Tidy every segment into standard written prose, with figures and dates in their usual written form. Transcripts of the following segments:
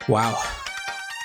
Wow,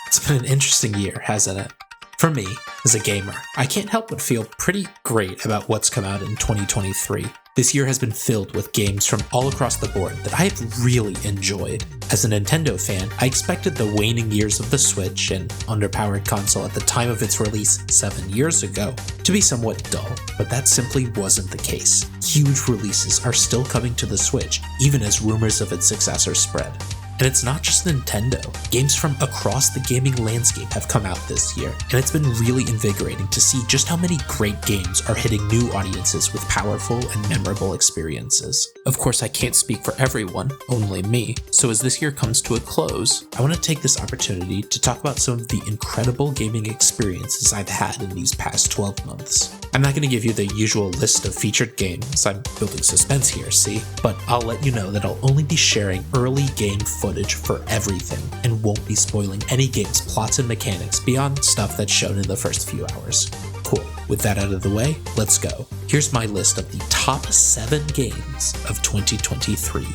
it's been an interesting year, hasn't it? For me, as a gamer, I can't help but feel pretty great about what's come out in 2023. This year has been filled with games from all across the board that I have really enjoyed. As a Nintendo fan, I expected the waning years of the Switch, an underpowered console at the time of its release 7 years ago, to be somewhat dull, but that simply wasn't the case. Huge releases are still coming to the Switch, even as rumors of its successor spread. And it's not just Nintendo. Games from across the gaming landscape have come out this year, and it's been really invigorating to see just how many great games are hitting new audiences with powerful and memorable experiences. Of course, I can't speak for everyone, only me, so as this year comes to a close, I want to take this opportunity to talk about some of the incredible gaming experiences I've had in these past 12 months. I'm not going to give you the usual list of featured games, I'm building suspense here, see? But I'll let you know that I'll only be sharing early game footage for everything, and won't be spoiling any game's plots and mechanics beyond stuff that's shown in the first few hours. Cool, with that out of the way, let's go. Here's my list of the top 7 games of 2023.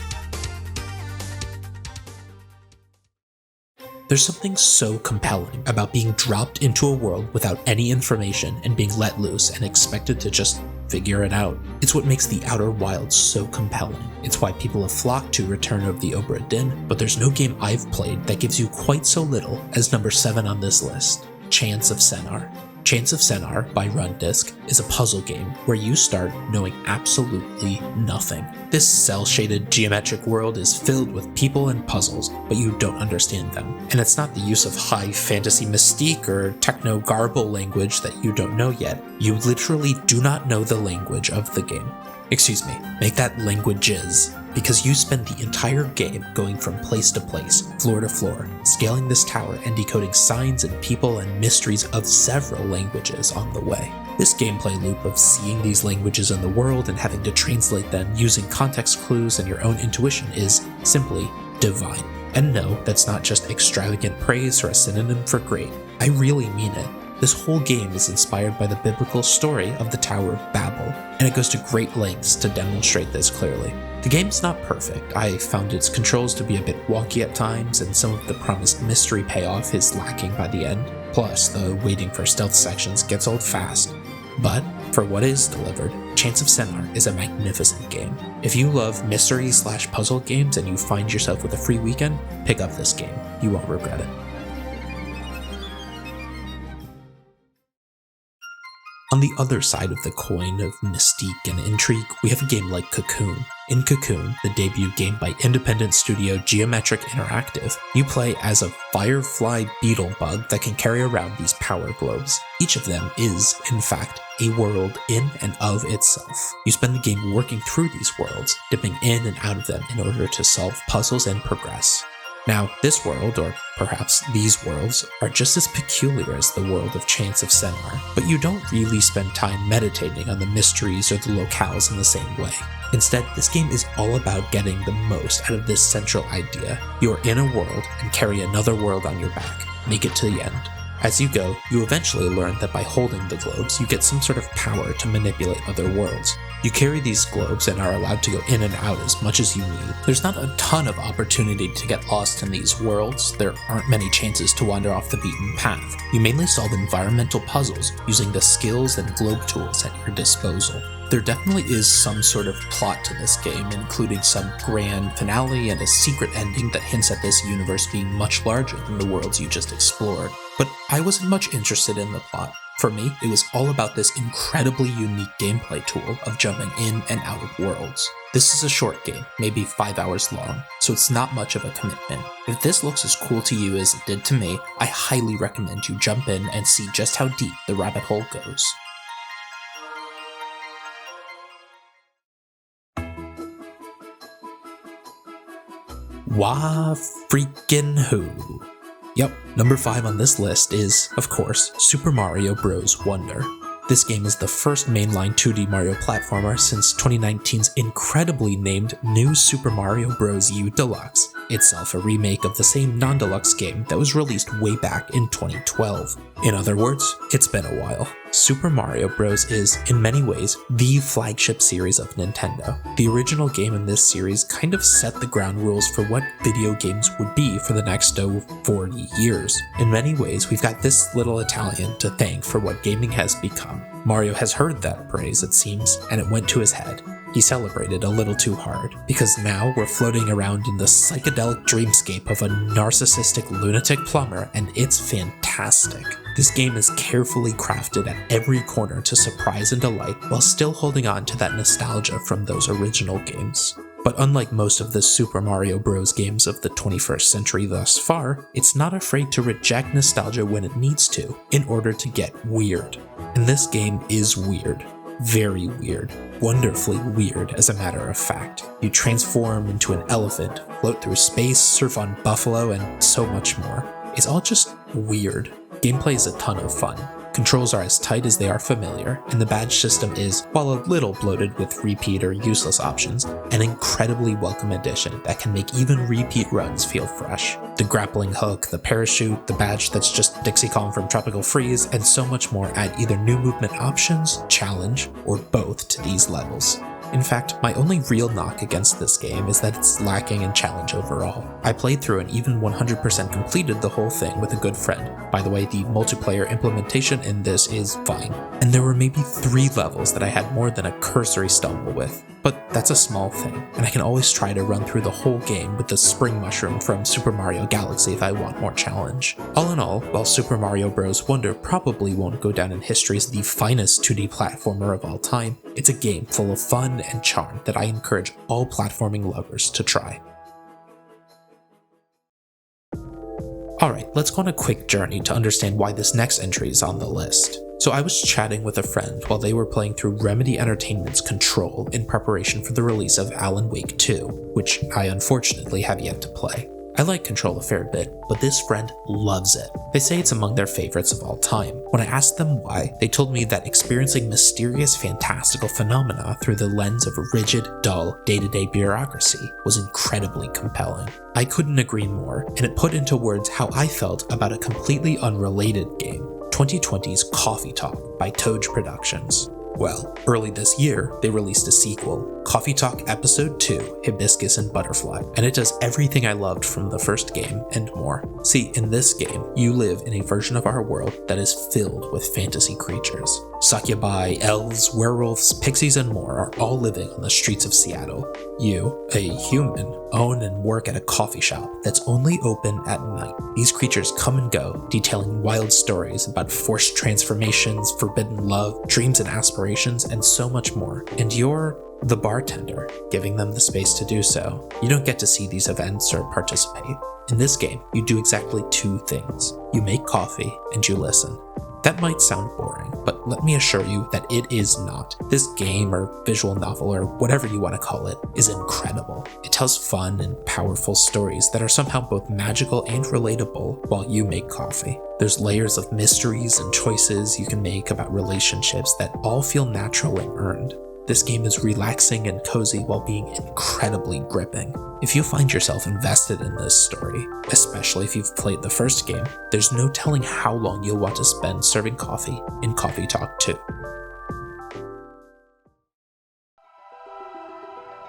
There's something so compelling about being dropped into a world without any information and being let loose and expected to just figure it out. It's what makes the Outer Wilds so compelling. It's why people have flocked to Return of the Obra Dinn, but there's no game I've played that gives you quite so little as number 7 on this list, Chants of Sennaar. Chants of Sennaar by Rundisk is a puzzle game where you start knowing absolutely nothing. This cel-shaded geometric world is filled with people and puzzles, but you don't understand them. And it's not the use of high fantasy mystique or techno-garble language that you don't know yet. You literally do not know the language of the game. Excuse me, make that languages, because you spend the entire game going from place to place, floor to floor, scaling this tower and decoding signs and people and mysteries of several languages on the way. This gameplay loop of seeing these languages in the world and having to translate them using context clues and your own intuition is simply divine. And no, that's not just extravagant praise or a synonym for great. I really mean it. This whole game is inspired by the biblical story of the Tower of Babel, and it goes to great lengths to demonstrate this clearly. The game's not perfect. I found its controls to be a bit wonky at times, and some of the promised mystery payoff is lacking by the end. Plus, the waiting for stealth sections gets old fast. But, for what is delivered, Chants of Sennaar is a magnificent game. If you love mystery/puzzle games and you find yourself with a free weekend, pick up this game. You won't regret it. On the other side of the coin of mystique and intrigue, we have a game like Cocoon. In Cocoon, the debut game by independent studio Geometric Interactive, you play as a firefly beetle bug that can carry around these power globes. Each of them is, in fact, a world in and of itself. You spend the game working through these worlds, dipping in and out of them in order to solve puzzles and progress. Now, this world, or perhaps these worlds, are just as peculiar as the world of Chants of Sennaar, but you don't really spend time meditating on the mysteries or the locales in the same way. Instead, this game is all about getting the most out of this central idea. You're in a world and carry another world on your back. Make it to the end. As you go, you eventually learn that by holding the globes, you get some sort of power to manipulate other worlds. You carry these globes and are allowed to go in and out as much as you need. There's not a ton of opportunity to get lost in these worlds. There aren't many chances to wander off the beaten path. You mainly solve environmental puzzles using the skills and globe tools at your disposal. There definitely is some sort of plot to this game, including some grand finale and a secret ending that hints at this universe being much larger than the worlds you just explored. But I wasn't much interested in the plot. For me, it was all about this incredibly unique gameplay tool of jumping in and out of worlds. This is a short game, maybe 5 hours long, so it's not much of a commitment. If this looks as cool to you as it did to me, I highly recommend you jump in and see just how deep the rabbit hole goes. Wah freaking who? Yep, number 5 on this list is, of course, Super Mario Bros. Wonder. This game is the first mainline 2D Mario platformer since 2019's incredibly named New Super Mario Bros. U Deluxe. itself a remake of the same non-deluxe game that was released way back in 2012. In other words, it's been a while. Super Mario Bros. Is, in many ways, the flagship series of Nintendo. The original game in this series kind of set the ground rules for what video games would be for the next 40 years. In many ways, we've got this little Italian to thank for what gaming has become. Mario has heard that praise, it seems, and it went to his head. He celebrated a little too hard, because now we're floating around in the psychedelic dreamscape of a narcissistic lunatic plumber, and it's fantastic. This game is carefully crafted at every corner to surprise and delight, while still holding on to that nostalgia from those original games. But unlike most of the Super Mario Bros. Games of the 21st century thus far, it's not afraid to reject nostalgia when it needs to, in order to get weird. And this game is weird. Very weird. Wonderfully weird, as a matter of fact. You transform into an elephant, float through space, surf on buffalo, and so much more. It's all just weird. Gameplay is a ton of fun. Controls are as tight as they are familiar, and the badge system is, while a little bloated with repeat or useless options, an incredibly welcome addition that can make even repeat runs feel fresh. The grappling hook, the parachute, the badge that's just Dixie Kong from Tropical Freeze, and so much more add either new movement options, challenge, or both to these levels. In fact, my only real knock against this game is that it's lacking in challenge overall. I played through and even 100% completed the whole thing with a good friend. By the way, the multiplayer implementation in this is fine. And there were maybe 3 levels that I had more than a cursory stumble with. But that's a small thing, and I can always try to run through the whole game with the spring mushroom from Super Mario Galaxy if I want more challenge. All in all, while Super Mario Bros. Wonder probably won't go down in history as the finest 2D platformer of all time, it's a game full of fun and charm that I encourage all platforming lovers to try. Alright, let's go on a quick journey to understand why this next entry is on the list. So I was chatting with a friend while they were playing through Remedy Entertainment's Control in preparation for the release of Alan Wake 2, which I unfortunately have yet to play. I like Control a fair bit, but this friend loves it. They say it's among their favorites of all time. When I asked them why, they told me that experiencing mysterious, fantastical phenomena through the lens of rigid, dull, day-to-day bureaucracy was incredibly compelling. I couldn't agree more, and it put into words how I felt about a completely unrelated game, 2020's Coffee Talk by Toad Productions. Well, early this year, they released a sequel, Coffee Talk Episode 2, Hibiscus and Butterfly, and it does everything I loved from the first game and more. See, in this game, you live in a version of our world that is filled with fantasy creatures. Succubi, elves, werewolves, pixies, and more are all living on the streets of Seattle. You, a human, own and work at a coffee shop that's only open at night. These creatures come and go, detailing wild stories about forced transformations, forbidden love, dreams and aspirations, and so much more. And you're the bartender, giving them the space to do so. You don't get to see these events or participate. In this game, you do exactly 2 things. You make coffee and you listen. That might sound boring, but let me assure you that it is not. This game or visual novel or whatever you want to call it is incredible. It tells fun and powerful stories that are somehow both magical and relatable while you make coffee. There's layers of mysteries and choices you can make about relationships that all feel natural and earned. This game is relaxing and cozy while being incredibly gripping. If you find yourself invested in this story, especially if you've played the first game, there's no telling how long you'll want to spend serving coffee in Coffee Talk 2.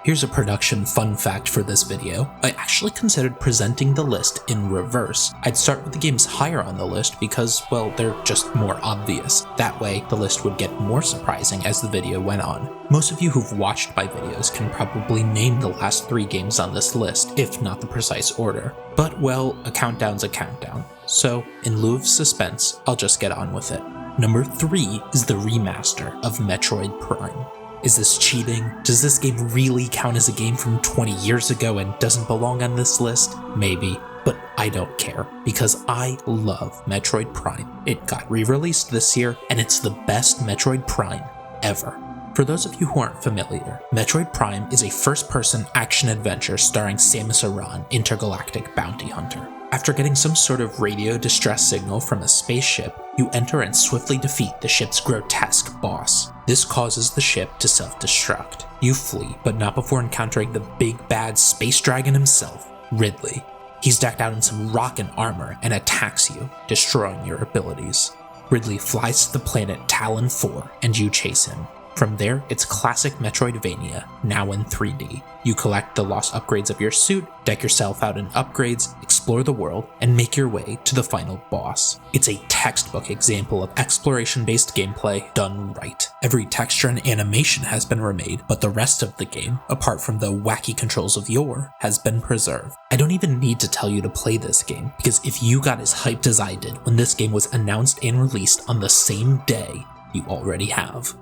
Here's a production fun fact for this video. I actually considered presenting the list in reverse. I'd start with the games higher on the list because, well, they're just more obvious. That way, the list would get more surprising as the video went on. Most of you who've watched my videos can probably name the last 3 games on this list, if not the precise order. But, well, a countdown's a countdown. So, in lieu of suspense, I'll just get on with it. Number 3 is the remaster of Metroid Prime. Is this cheating? Does this game really count as a game from 20 years ago and doesn't belong on this list? Maybe, but I don't care, because I love Metroid Prime. It got re-released this year, and it's the best Metroid Prime ever. For those of you who aren't familiar, Metroid Prime is a first-person action-adventure starring Samus Aran, intergalactic bounty hunter. After getting some sort of radio distress signal from a spaceship, you enter and swiftly defeat the ship's grotesque boss. This causes the ship to self-destruct. You flee, but not before encountering the big bad space dragon himself. Ridley. He's decked out in some rockin' armor and attacks you, destroying your abilities. Ridley flies to the planet Talon 4 and you chase him. From there, it's classic Metroidvania, now in 3D. You collect the lost upgrades of your suit, deck yourself out in upgrades, explore the world, and make your way to the final boss. It's a textbook example of exploration-based gameplay done right. Every texture and animation has been remade, but the rest of the game, apart from the wacky controls of yore, has been preserved. I don't even need to tell you to play this game, because if you got as hyped as I did when this game was announced and released on the same day, you already have.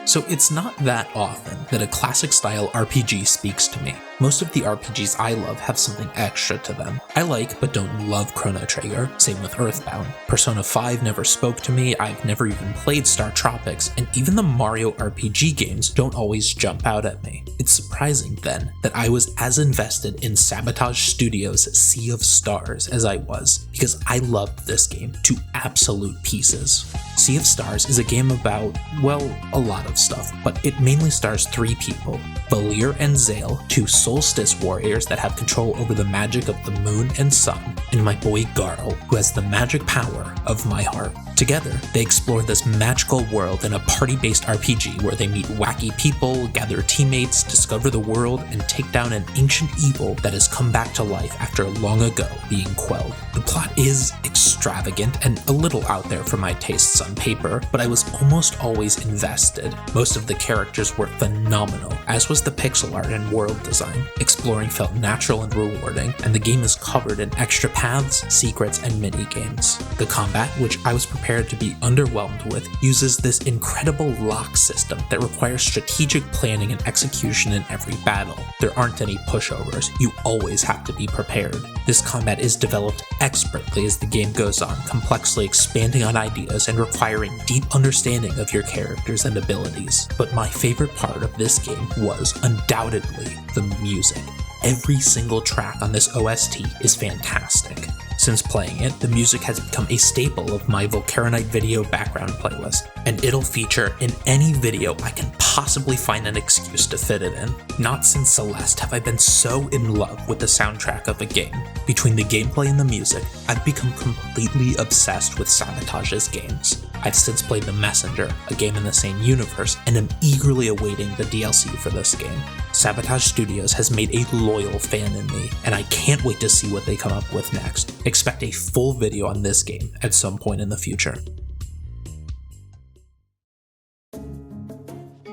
So it's not that often that a classic style RPG speaks to me. Most of the RPGs I love have something extra to them. I like but don't love Chrono Trigger, same with Earthbound. Persona 5 never spoke to me, I've never even played Star Tropics, and even the Mario RPG games don't always jump out at me. It's surprising then that I was as invested in Sabotage Studios' Sea of Stars as I was, because I loved this game to absolute pieces. Sea of Stars is a game about, well, a lot of stuff, but it mainly stars 3 people, Valir and Zale, 2 solstice warriors that have control over the magic of the moon and sun, and my boy Garl, who has the magic power of my heart. Together, they explore this magical world in a party-based RPG where they meet wacky people, gather teammates, discover the world, and take down an ancient evil that has come back to life after long ago being quelled. The plot is extravagant and a little out there for my tastes on paper, but I was almost always invested. Most of the characters were phenomenal, as was the pixel art and world design. Exploring felt natural and rewarding, and the game is covered in extra paths, secrets, and mini-games. The combat, which I was prepared to be underwhelmed with, uses this incredible lock system that requires strategic planning and execution in every battle. There aren't any pushovers, you always have to be prepared. This combat is developed expertly as the game goes on, complexly expanding on ideas and requiring deep understanding of your characters and abilities. But my favorite part of this game was undoubtedly the music. Every single track on this OST is fantastic. Since playing it, the music has become a staple of my Volcaronite video background playlist, and it'll feature in any video I can possibly find an excuse to fit it in. Not since Celeste have I been so in love with the soundtrack of a game. Between the gameplay and the music, I've become completely obsessed with Sabotage's games. I've since played The Messenger, a game in the same universe, and am eagerly awaiting the DLC for this game. Sabotage Studios has made a loyal fan in me, and I can't wait to see what they come up with next. Expect a full video on this game at some point in the future.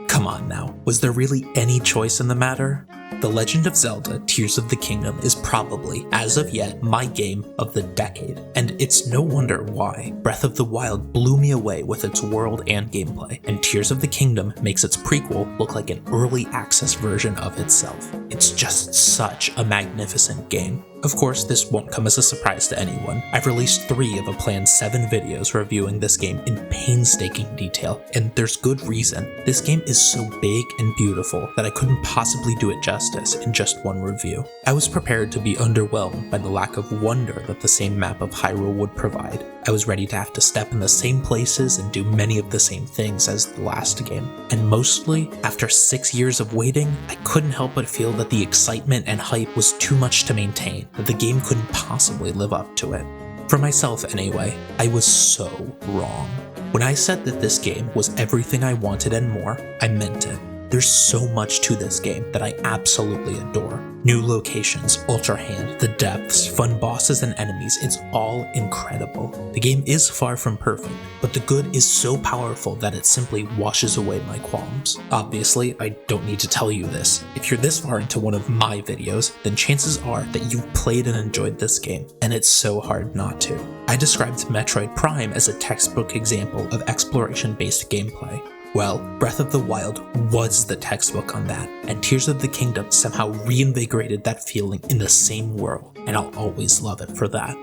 Come on now, was there really any choice in the matter? The Legend of Zelda Tears of the Kingdom is probably, as of yet, my game of the decade, and it's no wonder why. Breath of the Wild blew me away with its world and gameplay, and Tears of the Kingdom makes its prequel look like an early access version of itself. It's just such a magnificent game. Of course, this won't come as a surprise to anyone. I've released 3 of a planned 7 videos reviewing this game in painstaking detail, and there's good reason. This game is so big and beautiful that I couldn't possibly do it justice in just one review. I was prepared to be underwhelmed by the lack of wonder that the same map of Hyrule would provide. I was ready to have to step in the same places and do many of the same things as the last game. And mostly, after 6 years of waiting, I couldn't help but feel that the excitement and hype was too much to maintain, that the game couldn't possibly live up to it. For myself anyway, I was so wrong. When I said that this game was everything I wanted and more, I meant it. There's so much to this game that I absolutely adore. New locations, Ultra Hand, the depths, fun bosses and enemies, it's all incredible. The game is far from perfect, but the good is so powerful that it simply washes away my qualms. Obviously, I don't need to tell you this. If you're this far into one of my videos, then chances are that you've played and enjoyed this game, and it's so hard not to. I described Metroid Prime as a textbook example of exploration-based gameplay. Well, Breath of the Wild was the textbook on that, and Tears of the Kingdom somehow reinvigorated that feeling in the same world, and I'll always love it for that.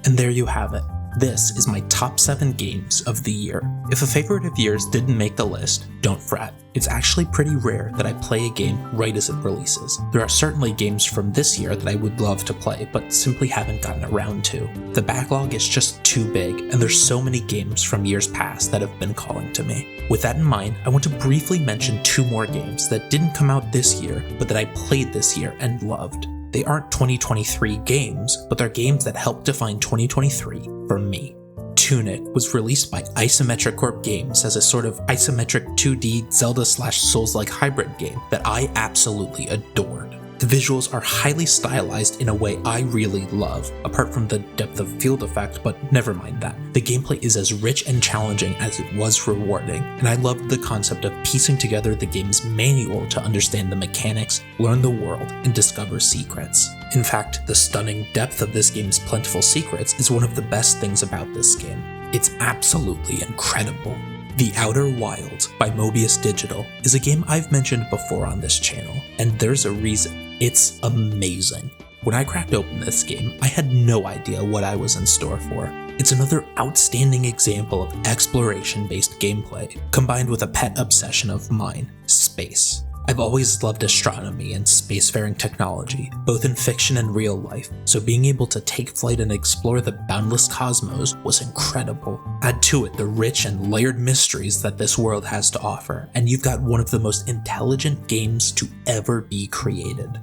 And there you have it. This is my top 7 games of the year. If a favorite of yours didn't make the list, don't fret. It's actually pretty rare that I play a game right as it releases. There are certainly games from this year that I would love to play, but simply haven't gotten around to. The backlog is just too big, and there's so many games from years past that have been calling to me. With that in mind, I want to briefly mention 2 more games that didn't come out this year, but that I played this year and loved. They aren't 2023 games, but they're games that helped define 2023 for me. Tunic was released by Isometric Corp Games as a sort of isometric 2D Zelda/Souls-like hybrid game that I absolutely adored. The visuals are highly stylized in a way I really love, apart from the depth of field effect, but never mind that. The gameplay is as rich and challenging as it was rewarding, and I loved the concept of piecing together the game's manual to understand the mechanics, learn the world, and discover secrets. In fact, the stunning depth of this game's plentiful secrets is one of the best things about this game. It's absolutely incredible. The Outer Wilds by Mobius Digital is a game I've mentioned before on this channel, and there's a reason. It's amazing. When I cracked open this game, I had no idea what I was in store for. It's another outstanding example of exploration-based gameplay, combined with a pet obsession of mine, space. I've always loved astronomy and spacefaring technology, both in fiction and real life, so being able to take flight and explore the boundless cosmos was incredible. Add to it the rich and layered mysteries that this world has to offer, and you've got one of the most intelligent games to ever be created.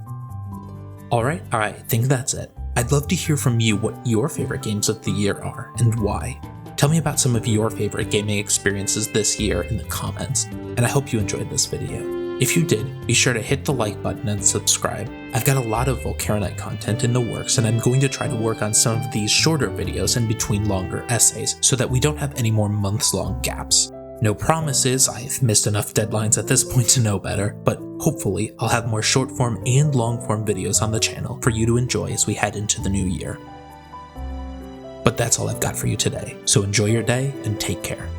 Alright, I think that's it. I'd love to hear from you what your favorite games of the year are, and why. Tell me about some of your favorite gaming experiences this year in the comments, and I hope you enjoyed this video. If you did, be sure to hit the like button and subscribe. I've got a lot of Volcaronite content in the works, and I'm going to try to work on some of these shorter videos in between longer essays so that we don't have any more months-long gaps. No promises, I've missed enough deadlines at this point to know better, but hopefully I'll have more short-form and long-form videos on the channel for you to enjoy as we head into the new year. But that's all I've got for you today, so enjoy your day and take care.